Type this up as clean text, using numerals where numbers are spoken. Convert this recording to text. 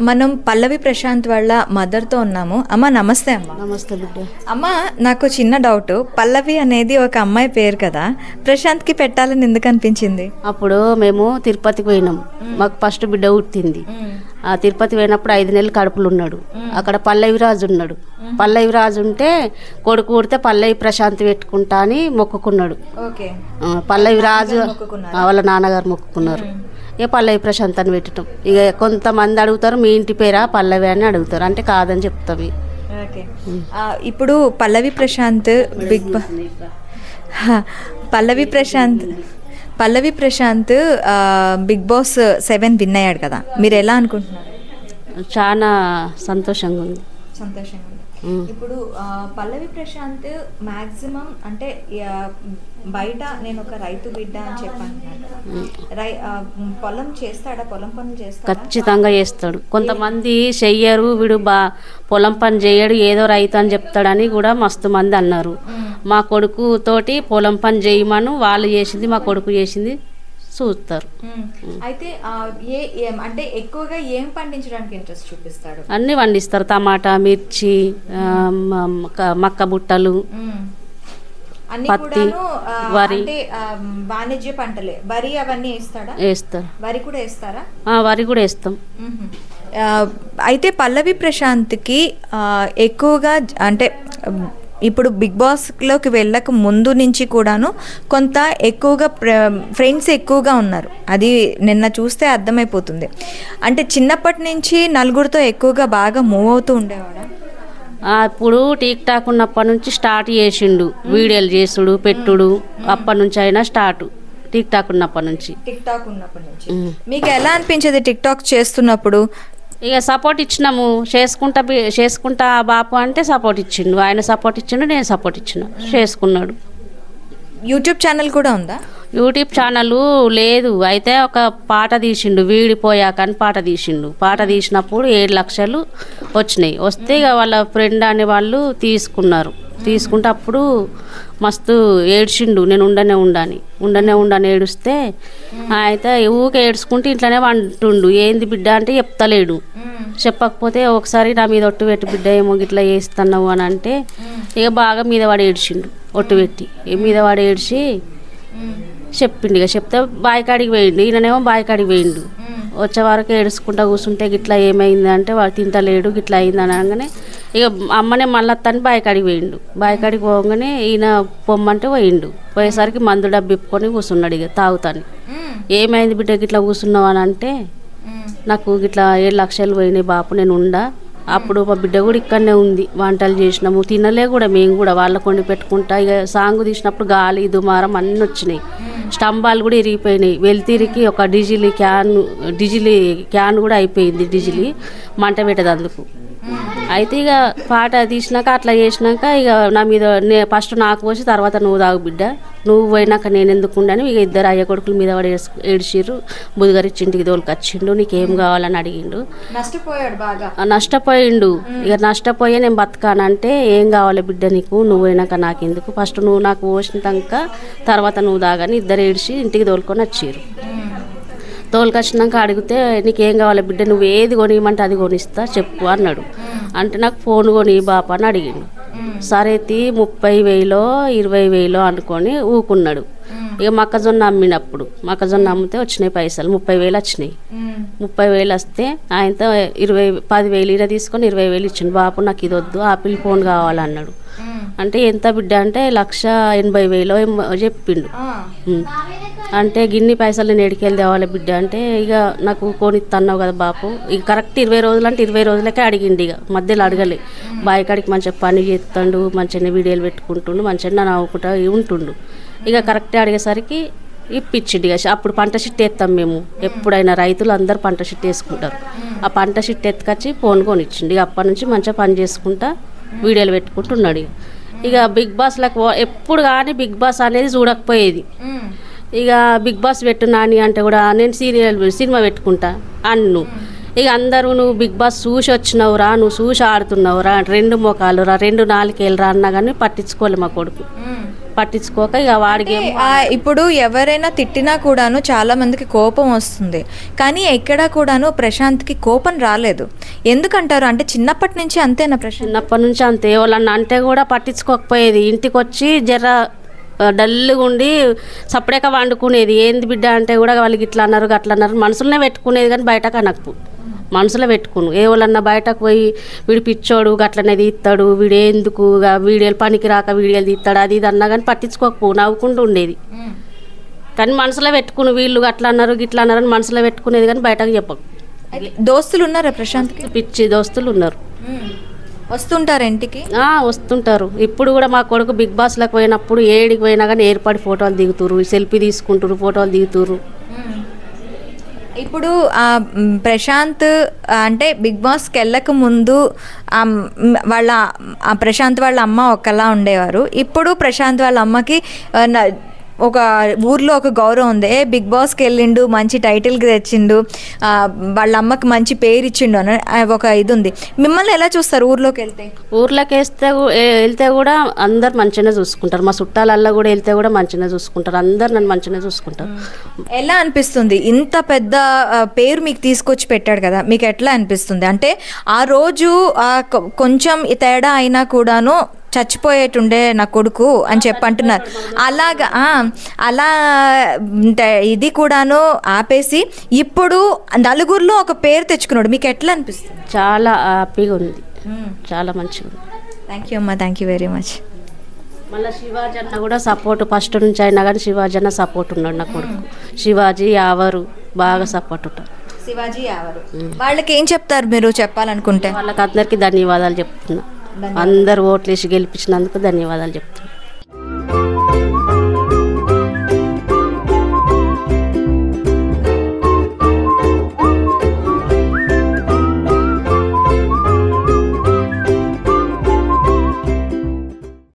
మనం పల్లవి ప్రశాంత్ వాళ్ళ మదర్తో ఉన్నాము. అమ్మ నమస్తే. అమ్మ నమస్తే బిడ్డ. అమ్మ నాకు చిన్న డౌట్, పల్లవి అనేది ఒక అమ్మాయి పేరు కదా, ప్రశాంత్కి పెట్టాలని ఎందుకు అనిపించింది? అప్పుడు మేము తిరుపతికి పోయినాం. మాకు ఫస్ట్ బిడ్డ పుట్టింది. ఆ తిరుపతి పోయినప్పుడు 5 నెలలు కడుపులు ఉన్నాడు. అక్కడ పల్లవిరాజు ఉన్నాడు. పల్లవిరాజు ఉంటే కొడుకు పుడితే పల్లవి ప్రశాంత్ పెట్టుకుంటా అని మొక్కుకున్నాడు. పల్లవిరాజు వాళ్ళ నాన్నగారు మొక్కుకున్నారు. ఇక పల్లవి ప్రశాంత్ అని పెట్టడం. ఇక కొంతమంది అడుగుతారు మీ ఇంటి పేరా పల్లవి అని అడుగుతారు, అంటే కాదని చెప్తావి. ఇప్పుడు పల్లవి ప్రశాంత్ పల్లవి ప్రశాంత్ బిగ్ బాస్ 7 విన్ అయ్యాడు కదా, మీరు ఎలా అనుకుంటున్నారు? చాలా సంతోషంగా ఉంది. ఇప్పుడు పల్లవి ప్రశాంత్ మ్యాక్సిమం అంటే బయట నేను ఒక రైతు బిడ్డ అని చెప్పాను, పొలం చేస్తాడా? పొలం పనులు చేస్తాడా? ఖచ్చితంగా చేస్తాడు. కొంతమంది చెయ్యరు, వీడు పొలం పని చేయడు, ఏదో రైతు అని చెప్తాడని కూడా మస్తు మంది అన్నారు. మా కొడుకు తోటి పొలం పని చేయమను, వాళ్ళు చేసింది మా కొడుకు చేసింది చూస్తారు. అయితే అంటే ఎక్కువగా ఏం పండించడానికి ఇంట్రెస్ట్ చూపిస్తాడు? అన్ని పండిస్తారు. టమాటా, మిర్చి, మక్క బుట్టలు, పత్తి, వరి, వాణిజ్య పంటలే. వరి అవన్నీ వేస్తాడా? వేస్తారు. వరి కూడా వేస్తారా? వరి కూడా వేస్తాం. అయితే పల్లవి ప్రశాంత్కి ఎక్కువగా అంటే ఇప్పుడు బిగ్ బాస్లోకి వెళ్ళక ముందు నుంచి కూడాను కొంత ఎక్కువగా ఫ్రెండ్స్ ఎక్కువగా ఉన్నారు, అది నిన్న చూస్తే అర్థమైపోతుంది. అంటే చిన్నప్పటి నుంచి నలుగురితో ఎక్కువగా బాగా మూవ్ అవుతూ ఉండేవాడు. ఇప్పుడు టిక్ టాక్ ఉన్నప్పటి నుంచి స్టార్ట్ చేసిండు, వీడియోలు చేసుడు పెట్టుడు. అప్పటి నుంచి అయినా స్టార్ట్ టిక్ టాక్ ఉన్నప్పటి నుంచి. మీకు ఎలా అనిపించేది టిక్ టాక్ చేస్తున్నప్పుడు? ఇక సపోర్ట్ ఇచ్చినాము, చేసుకుంటా బాపు అంటే సపోర్ట్ ఇచ్చిండు, ఆయన సపోర్ట్ ఇచ్చిండు, నేను సపోర్ట్ ఇచ్చిన, చేసుకున్నాడు. యూట్యూబ్ ఛానల్ కూడా ఉందా? యూట్యూబ్ ఛానల్ లేదు. అయితే ఒక పాట తీసిండు, వీడిపోయాక అని పాట తీసిండు. పాట తీసినప్పుడు 7 లక్షలు వచ్చినాయి. వస్తే ఇక వాళ్ళ ఫ్రెండ్ అనే వాళ్ళు తీసుకుంటే అప్పుడు మస్తు ఏడ్చిండు, నేను ఉండని ఏడుస్తే అయితే ఊకే ఏడ్చుకుంటే ఇంట్లోనే వంటుండు. ఏంది బిడ్డ అంటే చెప్తలేడు. చెప్పకపోతే ఒకసారి నా మీద ఒట్టు పెట్టి బిడ్డ ఏమో గిట్లా చేస్తున్నావు అని అంటే ఇక బాగా మీద వాడు ఏడ్చిండు, ఒట్టు పెట్టి మీద వాడు ఏడ్చి చెప్పిండు. ఇక చెప్తే బాయికాడికి పోయిండు, ఈయననేమో బాయికాడికి పోయిండు. వచ్చే వరకు ఏడుచుకుంటా కూర్చుంటే గిట్లా ఏమైంది అంటే వాడు తింటలేడు, గిట్లా అయింది అనగానే ఇక అమ్మనే మళ్ళీ తను బాయికాడికి పోయిండు. బాయికాడికి పోగానే ఈయన పొమ్మంటే పోయిండు. పోయేసరికి మందు డబ్బు ఇప్పుకొని కూర్చున్నాడు. ఇక తాగుతాను. ఏమైంది బిడ్డ గిట్లా కూర్చున్నావు అని అంటే నాకు గిట్లా 7 లక్షలు పోయినాయి బాపు, నేను ఉండా. అప్పుడు మా బిడ్డ కూడా ఇక్కడనే ఉంది, వంటలు చేసినాము, తినలే కూడా మేము కూడా వాళ్ళ కొండి పెట్టుకుంటా. ఇక సాంగ్ తీసినప్పుడు గాలి దుమారం అన్నీ వచ్చినాయి, స్తంభాలు కూడా ఇరిగిపోయినాయి. వెళ్తిరికి ఒక డిజిలీ క్యాన్ కూడా అయిపోయింది, డిజిలీ మంట పెట్టదు అందుకు. అయితే ఇక పాట తీసినాక అట్లా చేసినాక ఇక నా మీద ఫస్ట్ నాకు పోసి తర్వాత నువ్వు తాగు బిడ్డ, నువ్వు పోయినాక నేను ఎందుకు ఉండని ఇక ఇద్దరు అయ్య కొడుకుల మీద వాడు ఏడ్చిర్రు. బుధగారిచ్చి ఇంటికి తోలుకొచ్చిండు, నీకేం కావాలని అడిగిండు. నష్టపోయిండు. ఇక నష్టపోయే నేను బతకానంటే ఏం కావాలి బిడ్డ నీకు, నువ్వు పోయినాక నాకెందుకు, ఫస్ట్ నువ్వు నాకు పోసినాక తర్వాత నువ్వు తాగని ఇద్దరు ఏడ్చి ఇంటికి తోలుకొని వచ్చిర్రు. తోలుకొచ్చినాక అడిగితే నీకేం కావాలి బిడ్డ, నువ్వు ఏది కొనియమంటే అది కొనిస్తా చెప్పు అన్నాడు. అంటే నాకు ఫోన్ కొని బాప అని అడిగిండు. సరే 30,000 20,000 అనుకొని ఊకున్నాడు. ఇక మొక్కజొన్న అమ్మినప్పుడు మొక్కజొన్న అమ్మితే వచ్చినాయి పైసలు, 30,000 వచ్చినాయి. 30,000 వస్తే ఆయనతో 10,000 ఈయన తీసుకొని 20,000 ఇచ్చిండు. బాపు నాకు ఇది వద్దు, ఆపిల్ ఫోన్ కావాలన్నాడు. అంటే ఎంత బిడ్డ అంటే 1,80,000 చెప్పిండు. అంటే గిన్ని పైసలు నేను ఎడికెళ్ళి తేవాలి బిడ్డ అంటే ఇక నాకు కొనిత్తన్నావు కదా బాపు. ఇక కరెక్ట్ 20 రోజులు అంటే 20 రోజులకే అడిగిండు. ఇక మధ్యలో అడగలే. బాయికాడికి మంచిగా పని చేస్తాడు, మంచిగా వీడియోలు పెట్టుకుంటుండు, మంచిగా నవ్వుకుంటా ఉంటుండు. ఇక కరెక్టే అడిగేసరికి ఇప్పించిండు. ఇక అప్పుడు పంట షిట్ వేస్తాం మేము, ఎప్పుడైనా రైతులు అందరు పంట షిట్ వేసుకుంటారు. ఆ పంట షిట్ ఎత్తుకొచ్చి ఫోన్ కొనిచ్చిండు. ఇక అప్పటి నుంచి మంచిగా పని చేసుకుంటా వీడియోలు పెట్టుకుంటున్నాడు. ఇక బిగ్ బాస్లకు ఎప్పుడు కానీ బిగ్ బాస్ అనేది చూడకపోయేది. ఇక బిగ్ బాస్ పెట్టు నాని అంటే కూడా నేను సినిమా పెట్టుకుంటా అన్ను. ఇక అందరూ నువ్వు బిగ్ బాస్ చూసి వచ్చినావురా, నువ్వు చూసి ఆడుతున్నావురా, 2 మోకాలు రా, 2 నాలుకేళ్ళు రా అన్నా కానీ పట్టించుకోలే మా కొడుకు. పట్టించుకోక ఇక వాడికి ఏమో ఇప్పుడు ఎవరైనా తిట్టినా కూడాను చాలా మందికి కోపం వస్తుంది, కానీ ఎక్కడా కూడాను ప్రశాంత్కి కోపం రాలేదు. ఎందుకంటారు? అంటే చిన్నప్పటి నుంచి అంతేనా ప్రశాంత్? చిన్నప్పటి నుంచి అంతే, వాళ్ళని అంటే కూడా పట్టించుకోకపోయేది. ఇంటికి వచ్చి జర డల్గా ఉండి సపరేట్గా వండుకునేది. ఏంది బిడ్డ అంటే కూడా వాళ్ళకి ఇట్లా అన్నారు అట్లా అన్నారు మనసులోనే పెట్టుకునేది, కానీ బయటకు అనకు మనసులో పెట్టుకును. ఏ వాళ్ళన్నా బయటకు పోయి వీడు పిచ్చోడు గట్లనే తీస్తాడు, వీడు ఎందుకు వీడియోలు పనికి రాక వీడియోలు తీస్తాడు అది ఇది అన్నా కానీ పట్టించుకోకపో నవ్వుకుంటూ ఉండేది. కానీ మనసులో పెట్టుకుని వీళ్ళు అట్లా అన్నారు గిట్లా అన్నారు అని మనసులో పెట్టుకునేది, కానీ బయటకు చెప్పకు. దోస్తులు ఉన్నారా ప్రశాంత్కి? పిచ్చి దోస్తులు ఉన్నారు. వస్తుంటారు ఇంటికి? వస్తుంటారు. ఇప్పుడు కూడా మా కొడుకు బిగ్ బాస్లకు పోయినప్పుడు ఏడికి పోయినా కానీ ఏర్పడి ఫోటోలు దిగుతురు, సెల్ఫీ తీసుకుంటారు, ఫోటోలు దిగుతురు. ఇప్పుడు ప్రశాంత్ అంటే బిగ్ బాస్కి వెళ్ళక ముందు వాళ్ళ ప్రశాంత్ వాళ్ళ అమ్మ ఒకలా ఉండేవారు. ఇప్పుడు ప్రశాంత్ వాళ్ళ అమ్మకి ఒక ఊర్లో ఒక గౌరవం ఉంది. బిగ్ బాస్కి వెళ్ళిండు, మంచి టైటిల్కి తెచ్చిండు, వాళ్ళ అమ్మకి మంచి పేరు ఇచ్చిండు అని ఒక ఇది ఉంది. మిమ్మల్ని ఎలా చూస్తారు ఊర్లోకి వెళ్తే? ఊర్లోకి వెళ్తే కూడా అందరు మంచిగా చూసుకుంటారు. మా చుట్టాలల్లో కూడా వెళ్తే కూడా మంచిగా చూసుకుంటారు. అందరు నన్ను మంచిగా చూసుకుంటారు. ఎలా అనిపిస్తుంది? ఇంత పెద్ద పేరు మీకు తీసుకొచ్చి పెట్టాడు కదా, మీకు ఎట్లా అనిపిస్తుంది? అంటే ఆ రోజు కొంచెం తేడా అయినా కూడాను చచ్చిపోయేటుండే నా కొడుకు అని చెప్పి అంటున్నారు. అలాగా అలా ఇది కూడాను ఆపేసి ఇప్పుడు నలుగురిలో ఒక పేరు తెచ్చుకున్నాడు. మీకు ఎట్లా అనిపిస్తుంది? చాలా హ్యాపీగా ఉంది, చాలా మంచిగా ఉంది. థ్యాంక్ యూ అమ్మా, థ్యాంక్ యూ వెరీ మచ్. మళ్ళీ శివాజీ అన్న కూడా సపోర్ట్ ఫస్ట్ నుంచి అయినా కానీ శివాజీ అన్న సపోర్ట్ ఉన్నాడు నా కొడుకు. శివాజీ యావరు బాగా సపోర్ట్ ఉంటారు. శివాజీ యావరు వాళ్ళకి ఏం చెప్తారు మీరు చెప్పాలనుకుంటే? వాళ్ళకి అందరికీ ధన్యవాదాలు చెప్తున్నా. అందరు ఓట్లేసి గెలిపించినందుకు ధన్యవాదాలు చెప్తున్నా.